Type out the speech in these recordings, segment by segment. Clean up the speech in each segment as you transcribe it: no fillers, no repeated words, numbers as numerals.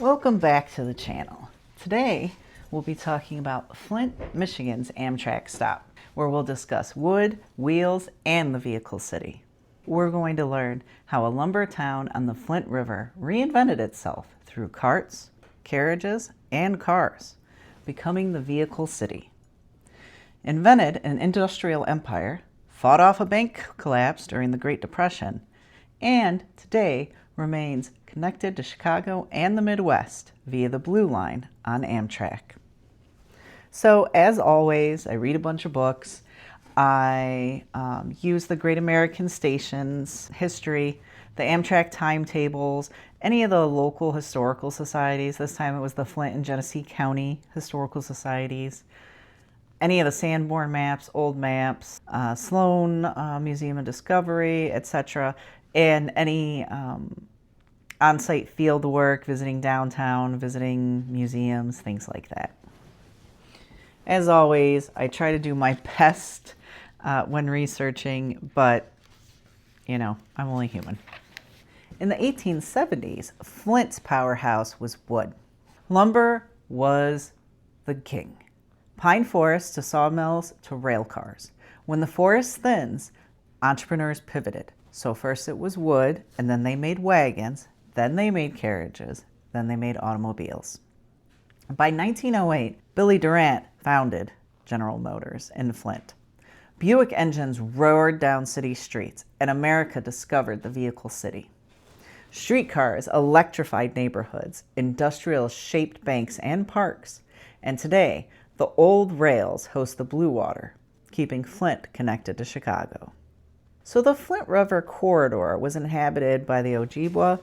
Welcome back to the channel. Today we'll be talking about Flint, Michigan's Amtrak stop, where we'll discuss wood, wheels, and the vehicle city. We're going to learn how a lumber town on the Flint River reinvented itself through carts, carriages, and cars, becoming the vehicle city. Invented an industrial empire, fought off a bank collapse during the Great Depression, and today remains connected to Chicago and the Midwest via the Blue Line on Amtrak. So as always, I read a bunch of books. I use the Great American Stations, history, the Amtrak timetables, any of the local historical societies. This time it was the Flint and Genesee County Historical Societies. Any of the Sanborn maps, old maps, Sloan Museum of Discovery, etc., and any on-site field work, visiting downtown, visiting museums, things like that. As always, I try to do my best when researching, but, you know, I'm only human. In the 1870s, Flint's powerhouse was wood. Lumber was the king. Pine forests to sawmills to rail cars. When the forest thins, entrepreneurs pivoted. So first it was wood, and then they made wagons, then they made carriages, then they made automobiles. By 1908, Billy Durant founded General Motors in Flint. Buick engines roared down city streets, and America discovered the vehicle city. Streetcars electrified neighborhoods, industrialists shaped banks and parks, and today, the old rails host the Blue Water, keeping Flint connected to Chicago. So the Flint River corridor was inhabited by the Ojibwa,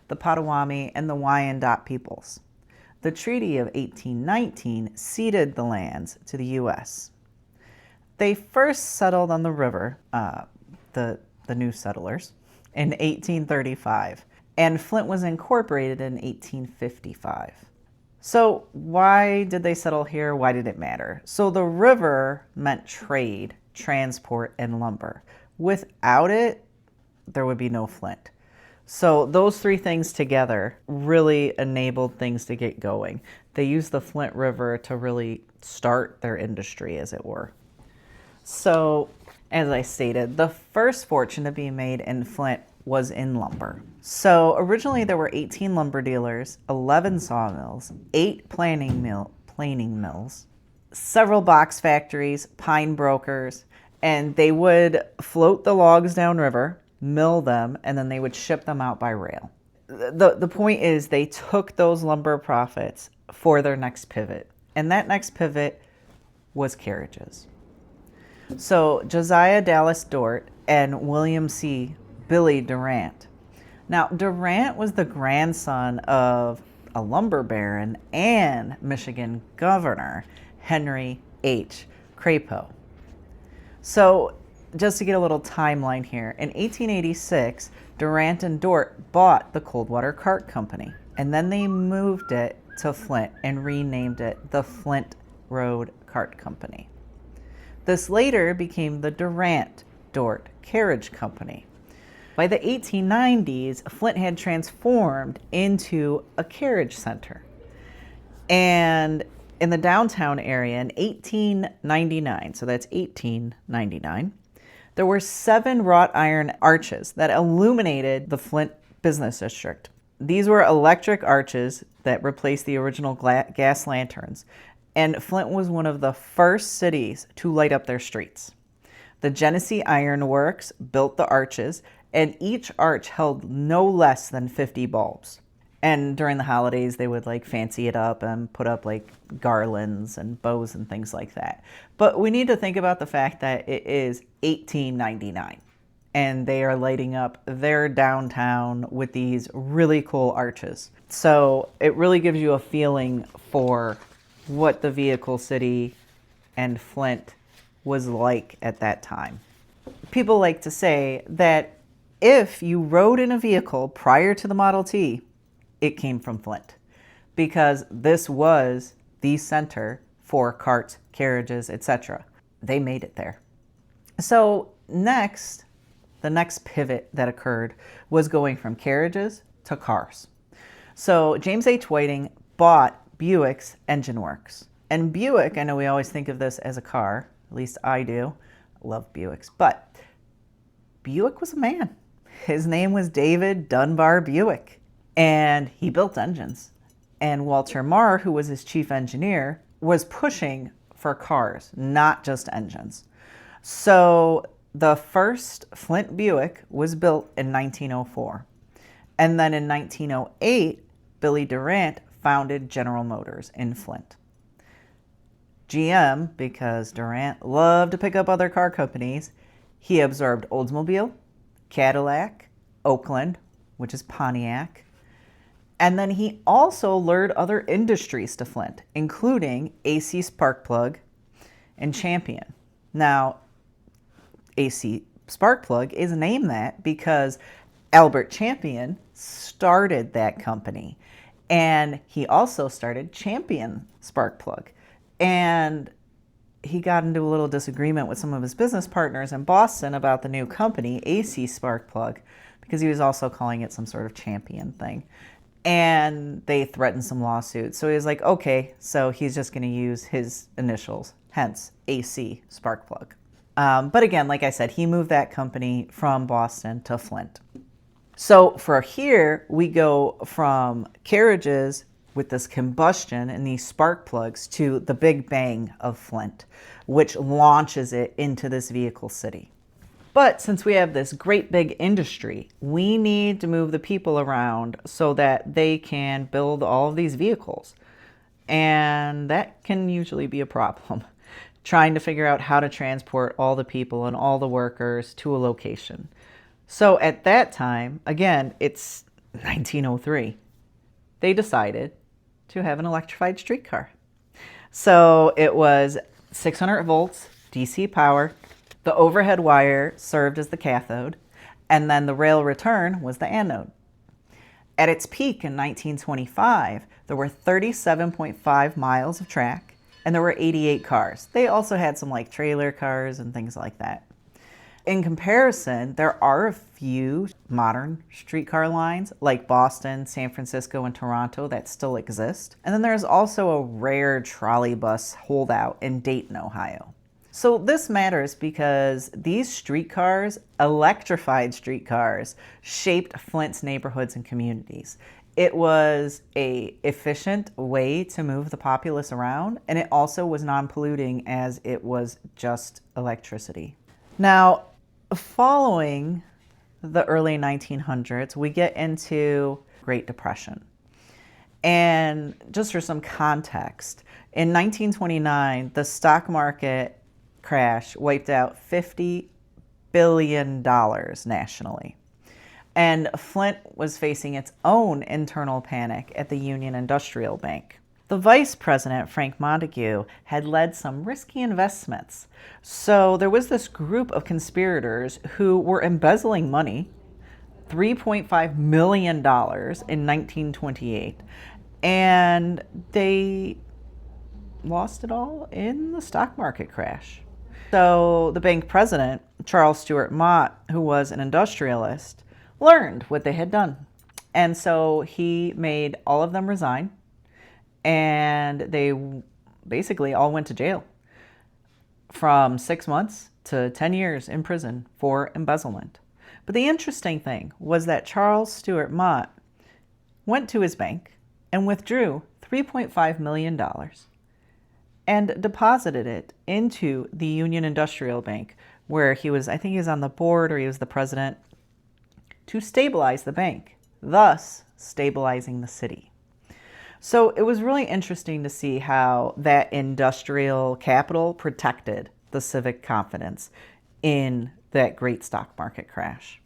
the Potawatomi, and the Wyandot peoples. The Treaty of 1819 ceded the lands to the U.S. They first settled on the river, the new settlers, in 1835, and Flint was incorporated in 1855. So why did they settle here? Why did it matter? So the river meant trade, transport, and lumber. Without it, there would be no Flint. So those three things together really enabled things to get going. They used the Flint River to really start their industry, as it were. So, as I stated, the first fortune to be made in Flint was in lumber. So originally there were 18 lumber dealers, 11 sawmills, 8 planing mills, several box factories, pine brokers, and they would float the logs downriver, mill them, and then they would ship them out by rail. The point is they took those lumber profits for their next pivot, and that next pivot was carriages. So Josiah Dallas Dort and William C. Billy Durant. Now, Durant was the grandson of a lumber baron and Michigan governor, Henry H. Crapo. So just to get a little timeline here, in 1886, Durant and Dort bought the Coldwater Cart Company, and then they moved it to Flint and renamed it the Flint Road Cart Company. This later became the Durant-Dort Carriage Company. By the 1890s, Flint had transformed into a carriage center. And in the downtown area in 1899, so that's 1899, there were 7 wrought iron arches that illuminated the Flint business district. These were electric arches that replaced the original gas lanterns, and Flint was one of the first cities to light up their streets. The Genesee Iron Works built the arches, and each arch held no less than 50 bulbs. And during the holidays, they would like fancy it up and put up like garlands and bows and things like that. But we need to think about the fact that it is 1899 and they are lighting up their downtown with these really cool arches. So it really gives you a feeling for what the vehicle city and Flint was like at that time. People like to say that if you rode in a vehicle prior to the Model T, it came from Flint, because this was the center for carts, carriages, etc. They made it there. So next, the next pivot that occurred was going from carriages to cars. So James H. Whiting bought Buick's Engine Works. And Buick, I know we always think of this as a car, at least I do. I love Buicks, but Buick was a man. His name was David Dunbar Buick, and he built engines. And Walter Marr, who was his chief engineer, was pushing for cars, not just engines. So the first Flint Buick was built in 1904. And then in 1908, Billy Durant founded General Motors in Flint. GM, because Durant loved to pick up other car companies, he absorbed Oldsmobile, Cadillac, Oakland, which is Pontiac, and then he also lured other industries to Flint, including AC Sparkplug and Champion. Now, AC Sparkplug is named that because Albert Champion started that company, and he also started Champion Sparkplug. And he got into a little disagreement with some of his business partners in Boston about the new company, AC Sparkplug, because he was also calling it some sort of champion thing. And they threatened some lawsuits. So he was like, okay, so he's just going to use his initials, hence AC Sparkplug. But again, like I said, he moved that company from Boston to Flint. So for here, we go from carriages with this combustion and these spark plugs to the Big Bang of Flint, which launches it into this vehicle city. But since we have this great big industry, we need to move the people around so that they can build all of these vehicles. And that can usually be a problem, trying to figure out how to transport all the people and all the workers to a location. So at that time, again, it's 1903, they decided to have an electrified streetcar. So it was 600 volts, DC power. The overhead wire served as the cathode, and then the rail return was the anode. At its peak in 1925, there were 37.5 miles of track, and there were 88 cars. They also had some like trailer cars and things like that. In comparison, there are a few modern streetcar lines like Boston, San Francisco, and Toronto that still exist. And then there's also a rare trolley bus holdout in Dayton, Ohio. So this matters because these streetcars, electrified streetcars, shaped Flint's neighborhoods and communities. It was an efficient way to move the populace around, and it also was non-polluting as it was just electricity. Now, following the early 1900s, we get into Great Depression. And just for some context, in 1929, the stock market crash wiped out $50 billion nationally. And Flint was facing its own internal panic at the Union Industrial Bank. The vice president, Frank Montague, had led some risky investments. So there was this group of conspirators who were embezzling money, $3.5 million in 1928, and they lost it all in the stock market crash. So the bank president, Charles Stewart Mott, who was an industrialist, learned what they had done. And so he made all of them resign, and they basically all went to jail from 6 months to 10 years in prison for embezzlement. But the interesting thing was that Charles Stewart Mott went to his bank and withdrew $3.5 million and deposited it into the Union Industrial Bank, where he was, I think he was on the board or he was the president, to stabilize the bank, thus stabilizing the city. So it was really interesting to see how that industrial capital protected the civic confidence in that great stock market crash.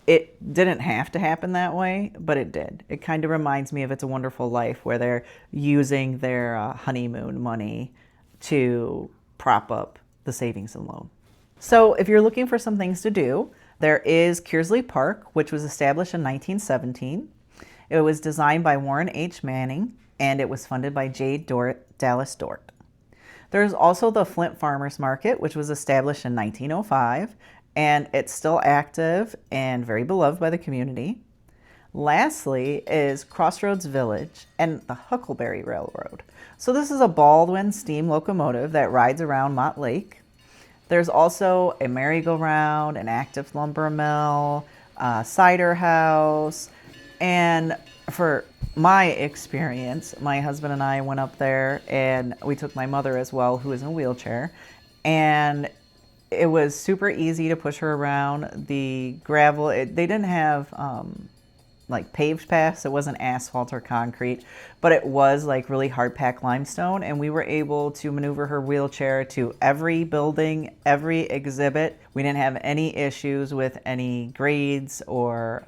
It didn't have to happen that way, but it did. It kind of reminds me of It's a Wonderful Life, where they're using their honeymoon money to prop up the savings and loan. So if you're looking for some things to do, there is Kearsley Park, which was established in 1917. It was designed by Warren H. Manning, and it was funded by J. Dallas Dort. There's also the Flint Farmers Market, which was established in 1905, and it's still active and very beloved by the community. Lastly is Crossroads Village and the Huckleberry Railroad. So this is a Baldwin steam locomotive that rides around Mott Lake. There's also a merry-go-round, an active lumber mill, a cider house, and for my experience, my husband and I went up there and we took my mother as well, who is in a wheelchair, and it was super easy to push her around. The gravel, they didn't have like paved paths. It wasn't asphalt or concrete, but it was like really hard packed limestone, and we were able to maneuver her wheelchair to every building, every exhibit. We didn't have any issues with any grades or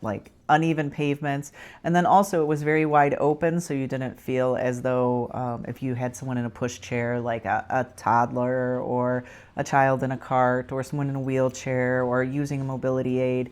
like uneven pavements. And then also it was very wide open, so you didn't feel as though if you had someone in a pushchair, like a toddler or a child in a cart or someone in a wheelchair or using a mobility aid,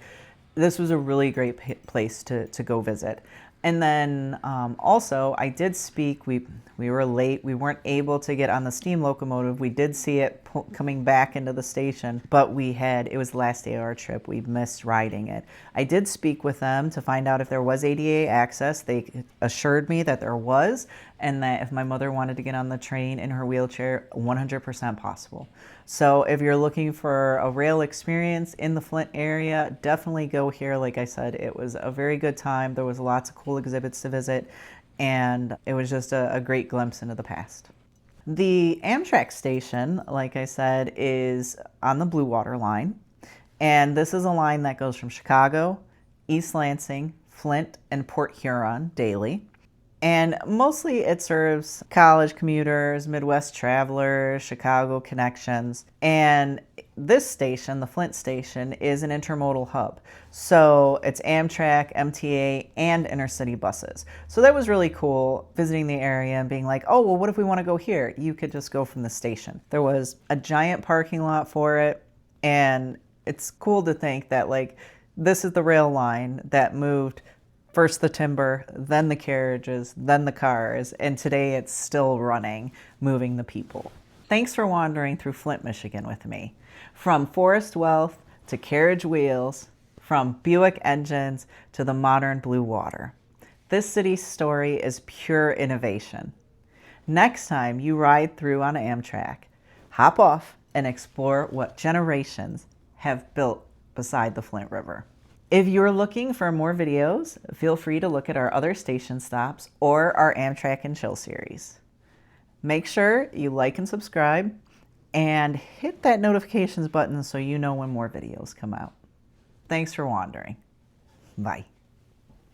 this was a really great place to go visit. And then also I did speak, we were late, we weren't able to get on the steam locomotive. We did see it coming back into the station, but it was the last day of our trip. We missed riding it. I did speak with them to find out if there was ADA access. They assured me that there was, and that if my mother wanted to get on the train in her wheelchair, 100% possible. So if you're looking for a rail experience in the Flint area, definitely go here. Like I said, it was a very good time. There was lots of cool exhibits to visit, and it was just a great glimpse into the past. The Amtrak station, like I said, is on the Blue Water line, and this is a line that goes from Chicago, East Lansing, Flint, and Port Huron daily. And mostly it serves college commuters, Midwest travelers, Chicago connections. And this station, the Flint station, is an intermodal hub. So it's Amtrak, MTA, and intercity buses. So that was really cool, visiting the area and being like, oh, well, what if we want to go here? You could just go from the station. There was a giant parking lot for it. And it's cool to think that, like, this is the rail line that moved first the timber, then the carriages, then the cars, and today it's still running, moving the people. Thanks for wandering through Flint, Michigan with me. From forest wealth to carriage wheels, from Buick engines to the modern blue water. This city's story is pure innovation. Next time you ride through on Amtrak, hop off and explore what generations have built beside the Flint River. If you're looking for more videos, feel free to look at our other station stops or our Amtrak and Chill series. Make sure you like and subscribe and hit that notifications button so you know when more videos come out. Thanks for wandering. Bye.